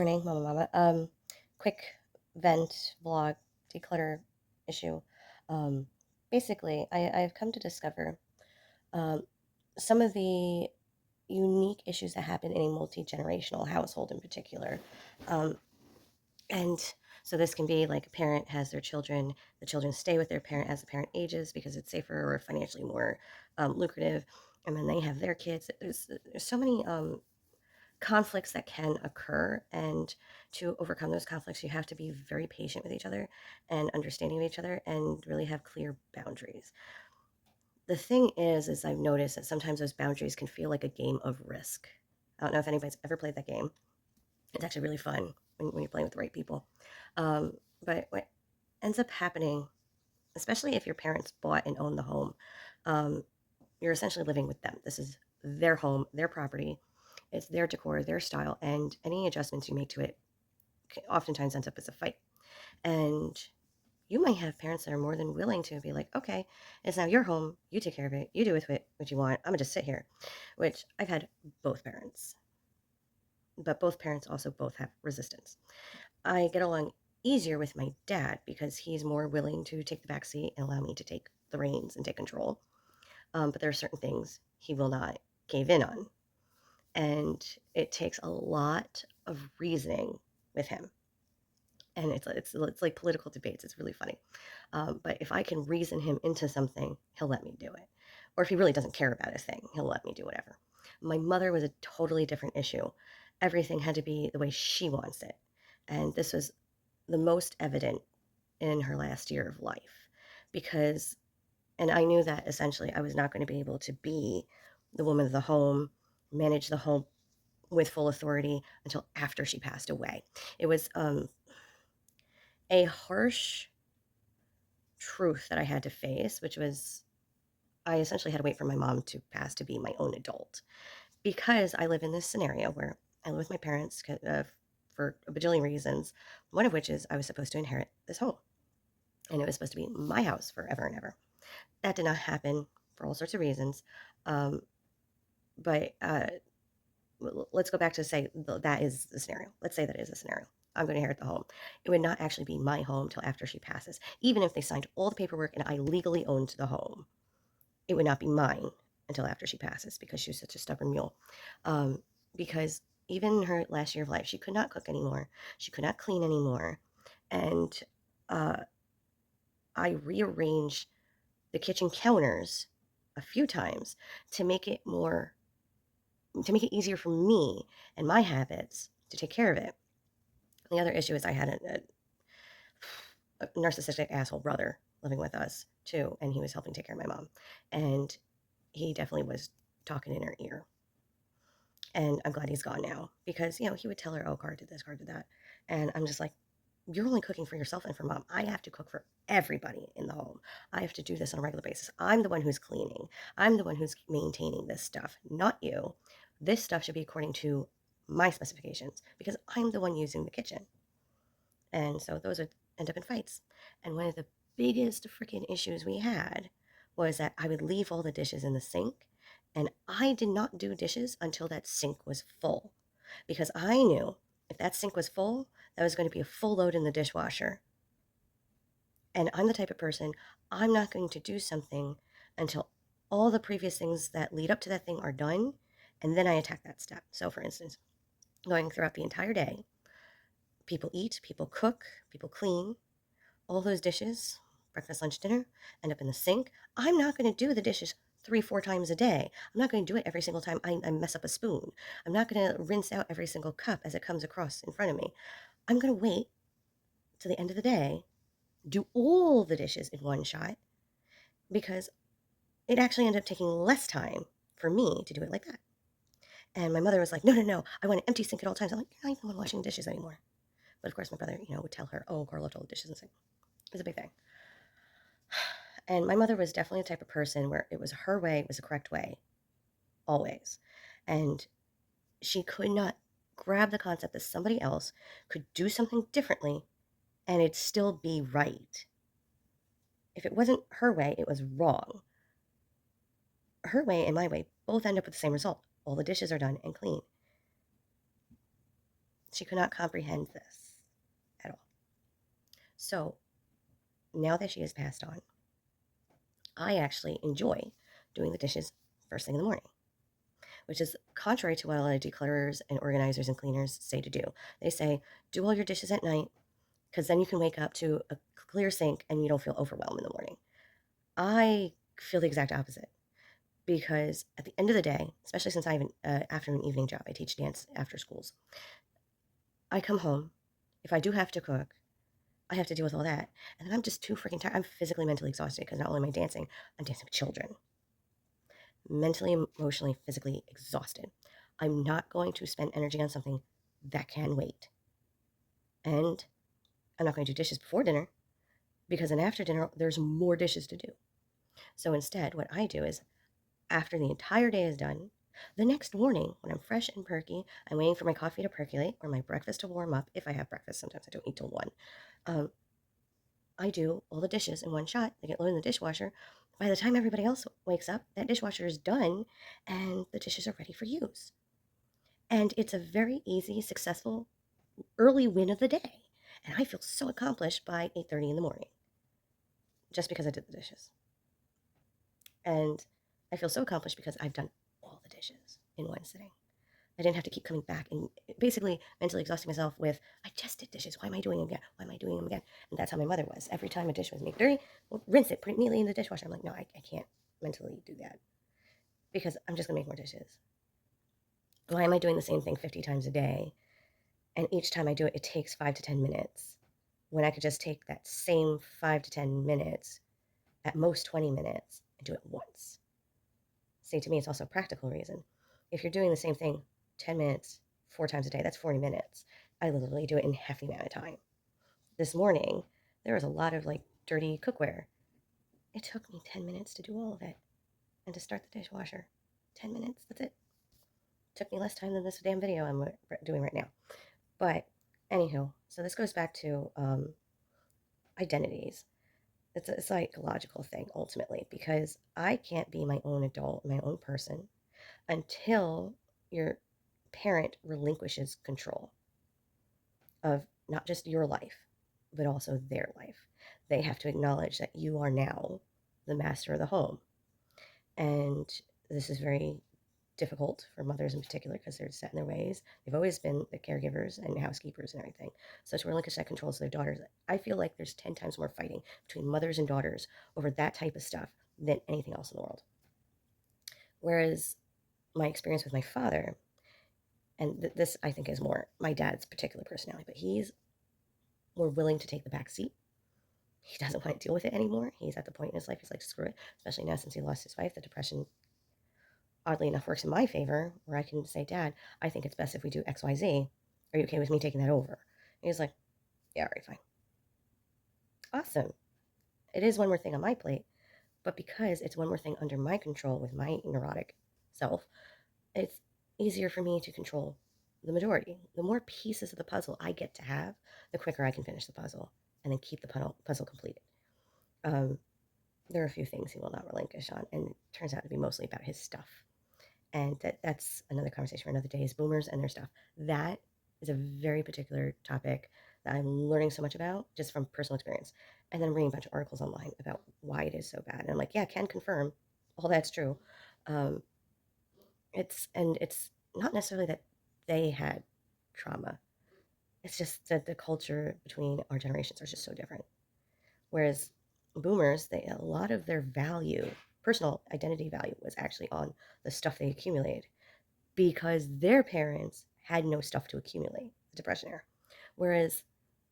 Morning, Mama. Quick vent, vlog, declutter issue. Um, Basically, I've come to discover um, some of the unique issues that happen in a multi-generational household in particular. Um, and so this can be like a parent has their children, the children stay with their parent as the parent ages because it's safer or financially more lucrative, and then they have their kids. There's so many conflicts that can occur, and to overcome those conflicts you have to be very patient with each other and understanding of each other and really have clear boundaries. The thing is I've noticed that sometimes those boundaries can feel like a game of Risk. I don't know if anybody's ever played that game. It's actually really fun when you're playing with the right people. But what ends up happening, especially if your parents bought and own the home, um, you're essentially living with them. This is their home, their property. It's their decor, their style, and any adjustments you make to it oftentimes ends up as a fight. And you might have parents that are more than willing to be like, okay, it's now your home. You take care of it. You do with it what you want. I'm going to just sit here, which I've had both parents, but both parents also both have resistance. I get along easier with my dad because he's more willing to take the back seat and allow me to take the reins and take control. But there are certain things he will not cave in on. And it takes a lot of reasoning with him. And it's like political debates. It's really funny. But if I can reason him into something, he'll let me do it. Or if he really doesn't care about a thing, he'll let me do whatever. My mother was a totally different issue. Everything had to be the way she wants it. And this was the most evident in her last year of life because, and I knew that essentially I was not going to be able to be the woman of the home, manage the home with full authority until after she passed away. It was a harsh truth that I had to face, which was I essentially had to wait for my mom to pass to be my own adult because I live in this scenario where I live with my parents for a bajillion reasons, one of which is I was supposed to inherit this home and it was supposed to be my house forever and ever. That did not happen for all sorts of reasons. Um, but let's go back to say that is the scenario. Let's say that is the scenario. I'm going to inherit the home. It would not actually be my home till after she passes. Even if they signed all the paperwork and I legally owned the home, it would not be mine until after she passes because she was such a stubborn mule. Um, because even in her last year of life, she could not cook anymore. She could not clean anymore. And uh, I rearranged the kitchen counters a few times to make it more to make it easier for me and my habits to take care of it. The other issue is I had a narcissistic asshole brother living with us too, and he was helping take care of my mom, and he definitely was talking in her ear. And I'm glad he's gone now because he would tell her, "Oh, Car did this, Car did that," and I'm just like, "You're only cooking for yourself and for mom. I have to cook for everybody in the home. I have to do this on a regular basis. I'm the one who's cleaning. I'm the one who's maintaining this stuff, not you. This stuff should be according to my specifications because I'm the one using the kitchen." And so those would end up in fights. And one of the biggest freaking issues we had was that I would leave all the dishes in the sink, and I did not do dishes until that sink was full because I knew if that sink was full, that was going to be a full load in the dishwasher. And I'm the type of person, I'm not going to do something until all the previous things that lead up to that thing are done, and then I attack that step. So, for instance, going throughout the entire day, people eat, people cook, people clean, all those dishes, breakfast, lunch, dinner, end up in the sink. I'm not going to do the dishes 3, 4 times a day. I'm not going to do it every single time I mess up a spoon. I'm not going to rinse out every single cup as it comes across in front of me. I'm going to wait till the end of the day, do all the dishes in one shot, because it actually ended up taking less time for me to do it like that. And my mother was like, no, no, no, I want an empty sink at all times. I'm like, you're not even the one washing dishes anymore. But of course, my brother, would tell her, oh, Carla left all the dishes in the sink. It was a big thing. And my mother was definitely the type of person where it was her way, it was the correct way, always. And she could not grab the concept that somebody else could do something differently and it'd still be right. If it wasn't her way, it was wrong. Her way and my way both end up with the same result. All the dishes are done and clean. She could not comprehend this at all. So now that she has passed on, I actually enjoy doing the dishes first thing in the morning, which is contrary to what a lot of declutterers and organizers and cleaners say to do. They say, do all your dishes at night because then you can wake up to a clear sink and you don't feel overwhelmed in the morning. I feel the exact opposite because at the end of the day, especially since I have an afternoon evening job, I teach dance after schools. I come home. If I do have to cook, I have to deal with all that. And then I'm just too freaking tired. I'm physically, mentally exhausted because not only am I dancing, I'm dancing with children. Mentally, emotionally, physically exhausted. I'm not going to spend energy on something that can wait. And I'm not going to do dishes before dinner because then after dinner, there's more dishes to do. So instead, what I do is after the entire day is done, the next morning, when I'm fresh and perky, I'm waiting for my coffee to percolate or my breakfast to warm up. If I have breakfast, sometimes I don't eat till 1. Um, I do all the dishes in one shot. They get loaded in the dishwasher. By the time everybody else wakes up, that dishwasher is done and the dishes are ready for use. And it's a very easy, successful, early win of the day. And I feel so accomplished by 8:30 in the morning just because I did the dishes. And I feel so accomplished because I've done all the dishes in one sitting. I didn't have to keep coming back and basically mentally exhausting myself with, I just did dishes. Why am I doing them again? Why am I doing them again? And that's how my mother was. Every time a dish was made dirty, well, rinse it, put it immediately in the dishwasher. I'm like, no, I can't mentally do that because I'm just going to make more dishes. Why am I doing the same thing 50 times a day? And each time I do it, it takes 5 to 10 minutes when I could just take that same 5 to 10 minutes, at most 20 minutes, and do it once. See, to me, it's also a practical reason. If you're doing the same thing 10 minutes, 4 times a day, that's 40 minutes. I literally do it in half the amount of time. This morning, there was a lot of like dirty cookware. It took me 10 minutes to do all of it and to start the dishwasher. 10 minutes, that's it. Took me less time than this damn video I'm doing right now. But, anywho, so this goes back to identities. It's a psychological thing ultimately because I can't be my own adult, my own person until your parent relinquishes control of not just your life, but also their life. They have to acknowledge that you are now the master of the home. And this is very difficult for mothers in particular because they're set in their ways. They've always been the caregivers and housekeepers and everything. So to relinquish that control to their daughters, I feel like there's 10 times more fighting between mothers and daughters over that type of stuff than anything else in the world. Whereas my experience with my father, and this I think is more my dad's particular personality, but he's more willing to take the back seat. He doesn't want to deal with it anymore. He's at the point in his life, he's like, screw it, especially now since he lost his wife. The depression, oddly enough, works in my favor, where I can say, Dad, I think it's best if we do XYZ. Are you okay with me taking that over? And he's like, yeah, all right, fine. Awesome. It is one more thing on my plate, but because it's one more thing under my control with my neurotic self, it's easier for me to control the majority. The more pieces of the puzzle I get to have, the quicker I can finish the puzzle and then keep the puzzle completed. Um, there are a few things he will not relinquish on, and it turns out to be mostly about his stuff. And that's another conversation for another day, is boomers and their stuff. That is a very particular topic that I'm learning so much about just from personal experience. And then I'm reading a bunch of articles online about why it is so bad. And I'm like, yeah, can confirm all that's true. Um, it's not necessarily that they had trauma. It's just that the culture between our generations are just so different. Whereas boomers, a lot of their value, personal identity value, was actually on the stuff they accumulated because their parents had no stuff to accumulate, the Depression era. Whereas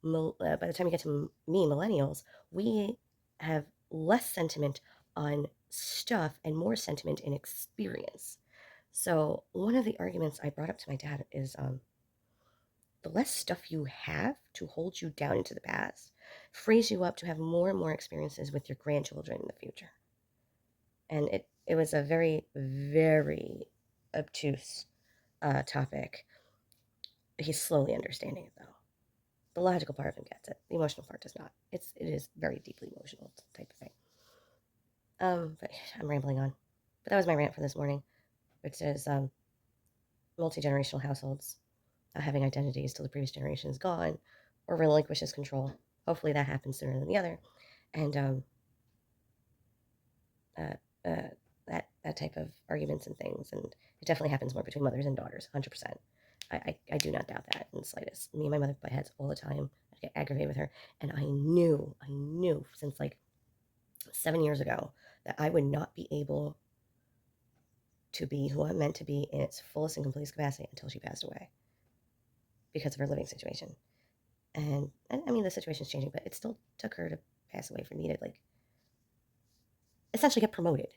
by the time you get to me, millennials, we have less sentiment on stuff and more sentiment in experience. So one of the arguments I brought up to my dad is the less stuff you have to hold you down into the past frees you up to have more and more experiences with your grandchildren in the future. And it was a very, very obtuse topic. He's slowly understanding it though. The logical part of him gets it. The emotional part does not. It is very deeply emotional type of thing. But I'm rambling on. But that was my rant for this morning, which is multi-generational households. not having identities till the previous generation is gone, or relinquishes control. Hopefully that happens sooner than the other. And uh, uh, that type of arguments and things. And it definitely happens more between mothers and daughters, 100%. I do not doubt that in the slightest. Me and my mother butt heads all the time. I get aggravated with her. And I knew since like 7 years ago that I would not be able to be who I'm meant to be in its fullest and completest capacity until she passed away because of her living situation. And I mean, the situation's changing, but it still took her to pass away for me to like essentially get promoted.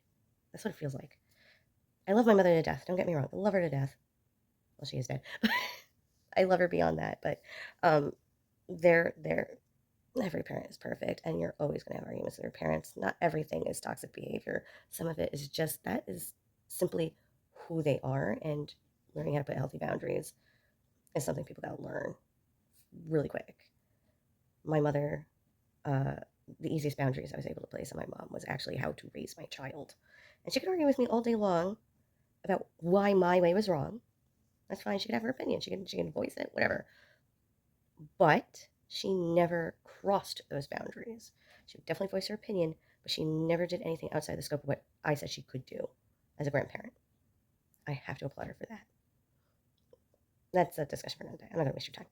That's what it feels like. I love my mother to death. Don't get me wrong. I love her to death. Well, she is dead. I love her beyond that. But um, they're every parent is perfect, and you're always going to have arguments with your parents. Not everything is toxic behavior. Some of it is just that is simply who they are, and learning how to put healthy boundaries is something people got to learn really quick. My mother, uh, the easiest boundaries I was able to place on my mom was actually how to raise my child. And she could argue with me all day long about why my way was wrong. That's fine. She could have her opinion. She can voice it, whatever. But she never crossed those boundaries. She would definitely voice her opinion, but she never did anything outside the scope of what I said she could do as a grandparent. I have to applaud her for that. That's a discussion for another day. I'm not going to waste your time.